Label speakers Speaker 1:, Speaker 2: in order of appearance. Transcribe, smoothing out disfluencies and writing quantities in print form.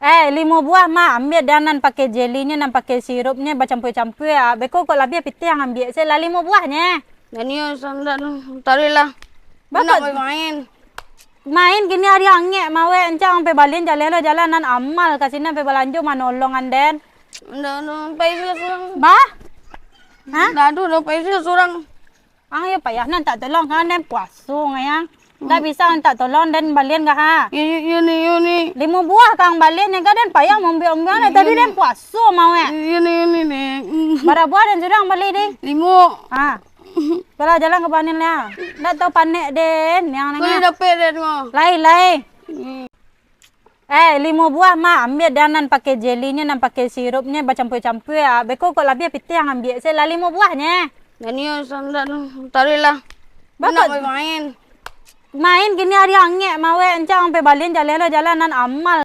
Speaker 1: 5 buah mah ambil dan pakai jelinya dan pakai sirupnya bercampur-campur ya. Beko kok lebih piti yang ambil saya 5 buahnya.
Speaker 2: Dan iya sandan tadi lah. Nak main.
Speaker 1: Main gini hari angge mawe encang sampai balin jalanan amal kasihnya sampai balanjo manolongan den.
Speaker 2: Ndak paisa surang.
Speaker 1: Bah? Hah?
Speaker 2: Ndak paisa surang.
Speaker 1: Ya payah nan tak tolong kan den puasu ngayang. Ndak bisa tak tolong den balin gak ha?
Speaker 2: Ini.
Speaker 1: 5 buah kang balin yang den payah mombiong-biong tadi den puasu mau ya.
Speaker 2: Ini.
Speaker 1: Berapa buah den sudah beli deh?
Speaker 2: 5.
Speaker 1: Kalau jalan ke panen lah. Ndak tahu panen den yang
Speaker 2: Boleh
Speaker 1: nanya.
Speaker 2: dapat den mo.
Speaker 1: Lai. 5 buah mah ambil dan pakai jelinya dan pakai sirupnya bercampur-campur ya. Beko kok lebih piti yang ambil saya 5 buahnya.
Speaker 2: Dan iya sandan tadi lah. Nak main.
Speaker 1: Main gini hari angge mawe encang sampai balin jalanan amal.